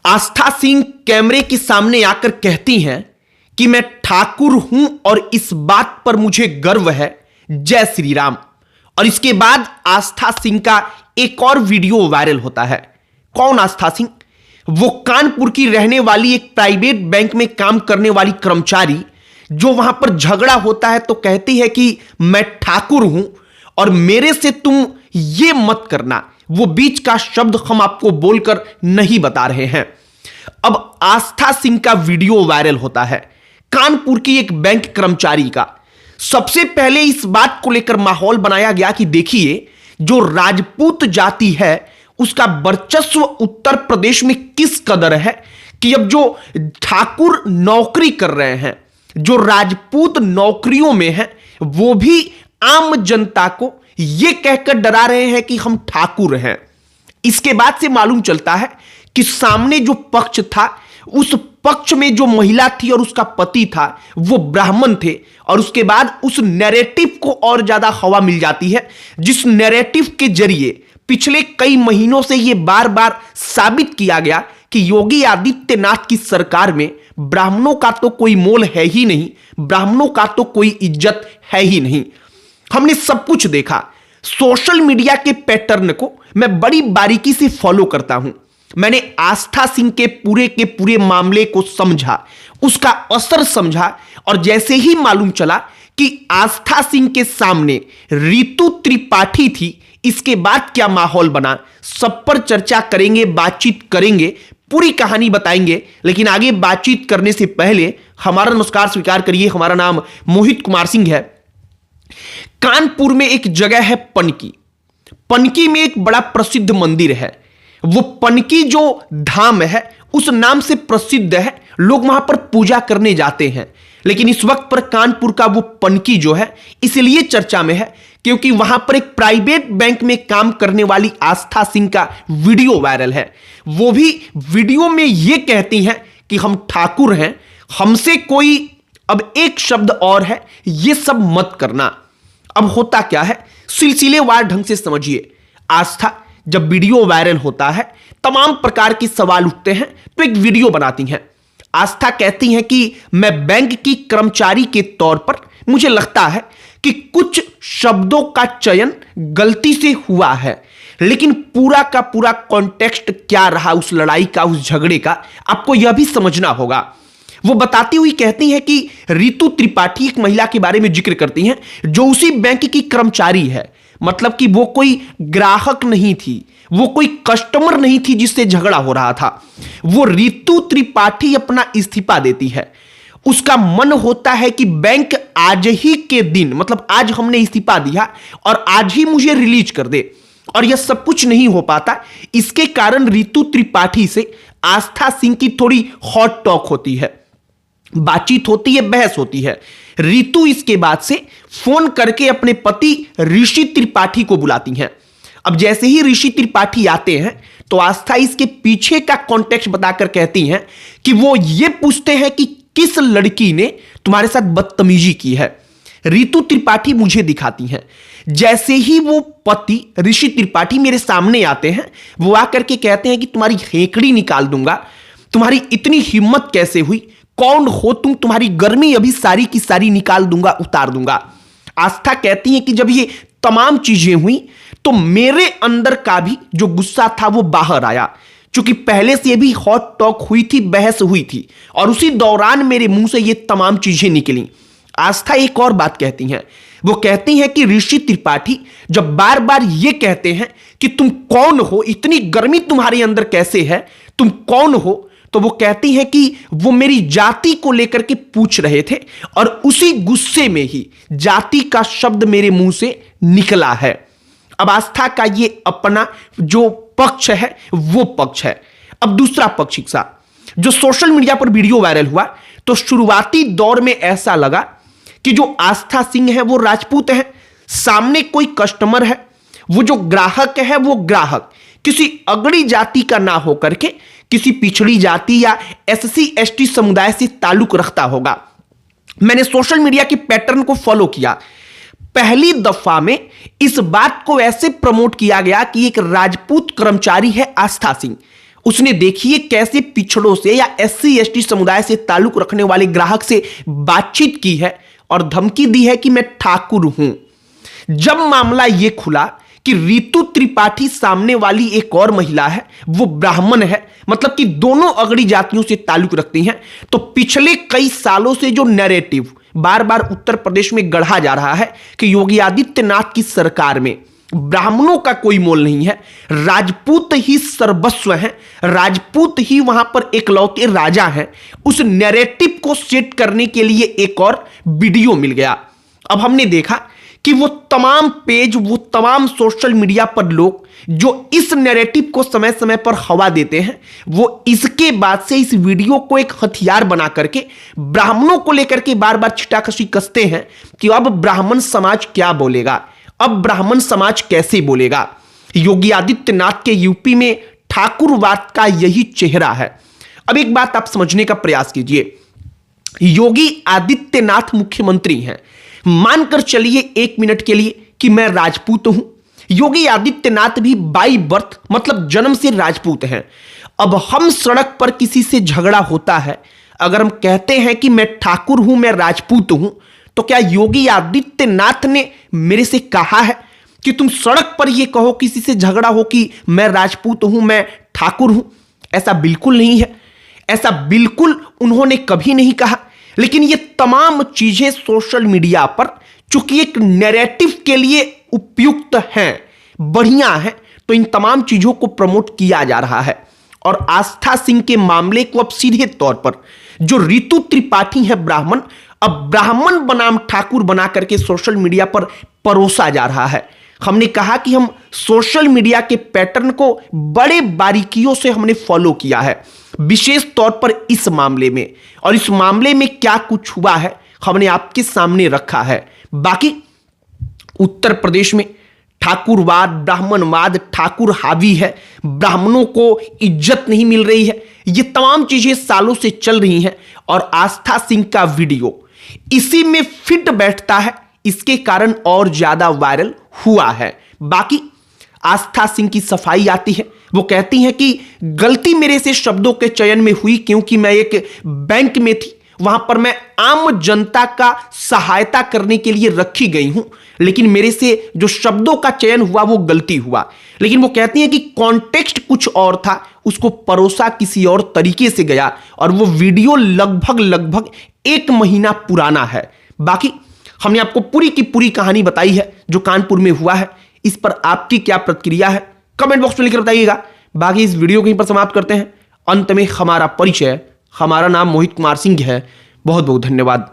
आस्था सिंह कैमरे के सामने आकर कहती हैं कि मैं ठाकुर हूं और इस बात पर मुझे गर्व है, जय श्री राम। और इसके बाद आस्था सिंह का एक और वीडियो वायरल होता है। कौन आस्था सिंह? वो कानपुर की रहने वाली एक प्राइवेट बैंक में काम करने वाली कर्मचारी, जो वहां पर झगड़ा होता है तो कहती है कि मैं ठाकुर हूं और मेरे से तुम ये मत करना। वो बीच का शब्द हम आपको बोलकर नहीं बता रहे हैं। अब आस्था सिंह का वीडियो वायरल होता है, कानपुर की एक बैंक कर्मचारी का। सबसे पहले इस बात को लेकर माहौल बनाया गया कि देखिए, जो राजपूत जाति है उसका वर्चस्व उत्तर प्रदेश में किस कदर है कि अब जो ठाकुर नौकरी कर रहे हैं, जो राजपूत नौकरियों में हैं, वो भी आम जनता को यह कहकर डरा रहे हैं कि हम ठाकुर हैं। इसके बाद से मालूम चलता है कि सामने जो पक्ष था, उस पक्ष में जो महिला थी और उसका पति था वो ब्राह्मण थे। और उसके बाद उस नैरेटिव को और ज्यादा हवा मिल जाती है, जिस नैरेटिव के जरिए पिछले कई महीनों से यह बार बार साबित किया गया कि योगी आदित्यनाथ की सरकार में ब्राह्मणों का तो कोई मोल है ही नहीं, ब्राह्मणों का तो कोई इज्जत है ही नहीं। हमने सब कुछ देखा। सोशल मीडिया के पैटर्न को मैं बड़ी बारीकी से फॉलो करता हूं। मैंने आस्था सिंह के पूरे मामले को समझा, उसका असर समझा, और जैसे ही मालूम चला कि आस्था सिंह के सामने रितु त्रिपाठी थी, इसके बाद क्या माहौल बना, सब पर चर्चा करेंगे, बातचीत करेंगे, पूरी कहानी बताएंगे। लेकिन आगे बातचीत करने से पहले हमारा नमस्कार स्वीकार करिए। हमारा नाम मोहित कुमार सिंह है। कानपुर में एक जगह है पनकी। पनकी में एक बड़ा प्रसिद्ध मंदिर है। वो पनकी जो धाम है उस नाम से प्रसिद्ध है, लोग वहां पर पूजा करने जाते हैं। लेकिन इस वक्त पर कानपुर का वो पनकी जो है इसलिए चर्चा में है क्योंकि वहां पर एक प्राइवेट बैंक में काम करने वाली आस्था सिंह का वीडियो वायरल है। वो भी वीडियो में ये कहती हैं कि हम ठाकुर हैं, हमसे कोई अब एक शब्द और है, ये सब मत करना। अब होता क्या है, सिलसिलेवार ढंग से समझिए। आस्था जब वीडियो वायरल होता है, तमाम प्रकार के सवाल उठते हैं, तो एक वीडियो बनाती हैं। आस्था कहती हैं कि मैं बैंक की कर्मचारी के तौर पर मुझे लगता है कि कुछ शब्दों का चयन गलती से हुआ है, लेकिन पूरा का पूरा कॉन्टेक्स्ट क्या रहा उस लड़ाई का, उस झगड़े का, आपको यह भी समझना होगा। वो बताती हुई कहती हैं कि रितु त्रिपाठी एक महिला के बारे में जिक्र करती हैं जो उसी बैंक की कर्मचारी है। मतलब कि वो कोई ग्राहक नहीं थी, वो कोई कस्टमर नहीं थी जिससे झगड़ा हो रहा था। वो रितु त्रिपाठी अपना इस्तीफा देती है। उसका मन होता है कि बैंक आज ही के दिन, मतलब आज हमने इस्तीफा दिया और आज ही मुझे रिलीज कर दे, और यह सब कुछ नहीं हो पाता। इसके कारण रितु त्रिपाठी से आस्था सिंह की थोड़ी हॉट टॉक होती है, बातचीत होती है, बहस होती है। रितु इसके बाद से फोन करके अपने पति ऋषि त्रिपाठी को बुलाती हैं। अब जैसे ही ऋषि त्रिपाठी आते हैं तो आस्था इसके पीछे का कॉन्टेक्स्ट बताकर कहती हैं कि वो ये पूछते हैं कि किस लड़की ने तुम्हारे साथ बदतमीजी की है। रितु त्रिपाठी मुझे दिखाती हैं। जैसे ही वो पति ऋषि त्रिपाठी मेरे सामने आते हैं, वो आकर के कहते हैं कि तुम्हारी हेकड़ी निकाल दूंगा, तुम्हारी इतनी हिम्मत कैसे हुई, कौन हो तुम, तुम्हारी गर्मी अभी सारी की सारी निकाल दूंगा, उतार दूंगा। आस्था कहती है कि जब ये तमाम चीजें हुई तो मेरे अंदर का भी जो गुस्सा था वो बाहर आया, क्योंकि पहले से भी हॉट टॉक हुई थी, बहस हुई थी, और उसी दौरान मेरे मुंह से ये तमाम चीजें निकली। आस्था एक और बात कहती हैं। वो कहती हैं कि ऋषि त्रिपाठी जब बार बार ये कहते हैं कि तुम कौन हो, इतनी गर्मी तुम्हारे अंदर कैसे है, तुम कौन हो, तो वो कहती हैं कि वो मेरी जाति को लेकर के पूछ रहे थे और उसी गुस्से में ही जाति का शब्द मेरे मुंह से निकला है। अब आस्था का ये अपना जो पक्ष है वो पक्ष है। अब दूसरा पक्ष का जो सोशल मीडिया पर वीडियो वायरल हुआ, तो शुरुआती दौर में ऐसा लगा कि जो आस्था सिंह है वो राजपूत है, सामने कोई कस्टमर है, वो जो ग्राहक है वो ग्राहक किसी अगड़ी जाति का ना होकर के किसी पिछड़ी जाति या SC ST समुदाय से ताल्लुक रखता होगा। मैंने सोशल मीडिया के पैटर्न को फॉलो किया। पहली दफा में इस बात को ऐसे प्रमोट किया गया कि एक राजपूत कर्मचारी है आस्था सिंह, उसने देखिए कैसे पिछड़ों से या SC ST समुदाय से ताल्लुक रखने वाले ग्राहक से बातचीत की है और धमकी दी है कि मैं ठाकुर हूं। जब मामला यह खुला कि रितु त्रिपाठी सामने वाली एक और महिला है, वो ब्राह्मण है, मतलब कि दोनों अगड़ी जातियों से ताल्लुक रखती हैं, तो पिछले कई सालों से जो नैरेटिव बार बार उत्तर प्रदेश में गढ़ा जा रहा है कि योगी आदित्यनाथ की सरकार में ब्राह्मणों का कोई मोल नहीं है, राजपूत ही सर्वस्व हैं, राजपूत ही वहां पर एकलौते राजा हैं, उस नैरेटिव को सेट करने के लिए एक और वीडियो मिल गया। अब हमने देखा कि वो तमाम पेज, वो तमाम सोशल मीडिया पर लोग जो इस नैरेटिव को समय समय पर हवा देते हैं, वो इसके बाद से इस वीडियो को एक हथियार बना करके ब्राह्मणों को लेकर के बार बार छिटाकशी कसते हैं कि अब ब्राह्मण समाज क्या बोलेगा, अब ब्राह्मण समाज कैसे बोलेगा। योगी आदित्यनाथ के यूपी में ठाकुरवाद का यही चेहरा है। अब एक बात आप समझने का प्रयास कीजिए, योगी आदित्यनाथ मुख्यमंत्री हैं, मानकर चलिए 1 मिनट के लिए कि मैं राजपूत हूं। योगी आदित्यनाथ भी बाई बर्थ मतलब जन्म से राजपूत हैं। अब हम सड़क पर किसी से झगड़ा होता है, अगर हम कहते हैं कि मैं ठाकुर हूं, मैं राजपूत हूं, तो क्या योगी आदित्यनाथ ने मेरे से कहा है कि तुम सड़क पर यह कहो किसी से झगड़ा हो कि मैं राजपूत हूं, मैं ठाकुर हूं? ऐसा बिल्कुल नहीं है, ऐसा बिल्कुल उन्होंने कभी नहीं कहा। लेकिन ये तमाम चीजें सोशल मीडिया पर चूंकि एक नैरेटिव के लिए उपयुक्त हैं, बढ़िया है, तो इन तमाम चीजों को प्रमोट किया जा रहा है। और आस्था सिंह के मामले को अब सीधे तौर पर जो रितु त्रिपाठी है ब्राह्मण, अब ब्राह्मण बनाम ठाकुर बना करके सोशल मीडिया पर परोसा जा रहा है। हमने कहा कि हम सोशल मीडिया के पैटर्न को बड़े बारीकियों से हमने फॉलो किया है, विशेष तौर पर इस मामले में, और इस मामले में क्या कुछ हुआ है हमने आपके सामने रखा है। बाकी उत्तर प्रदेश में ठाकुरवाद, ब्राह्मणवाद, ठाकुर हावी है, ब्राह्मणों को इज्जत नहीं मिल रही है, ये तमाम चीजें सालों से चल रही हैं और आस्था सिंह का वीडियो इसी में फिट बैठता है, इसके कारण और ज्यादा वायरल हुआ है। बाकी आस्था सिंह की सफाई आती है, वो कहती हैं कि गलती मेरे से शब्दों के चयन में हुई क्योंकि मैं एक बैंक में थी, वहां पर मैं आम जनता का सहायता करने के लिए रखी गई हूं, लेकिन मेरे से जो शब्दों का चयन हुआ वो गलती हुआ। लेकिन वो कहती हैं कि कॉन्टेक्स्ट कुछ और था, उसको परोसा किसी और तरीके से गया, और वो वीडियो लगभग 1 महीना पुराना है। बाकी हमने आपको पूरी की पूरी कहानी बताई है जो कानपुर में हुआ है। इस पर आपकी क्या प्रतिक्रिया है कमेंट बॉक्स में लिखकर बताइएगा। बाकी इस वीडियो को यहीं पर समाप्त करते हैं। अंत में हमारा परिचय, हमारा नाम मोहित कुमार सिंह है। बहुत बहुत धन्यवाद।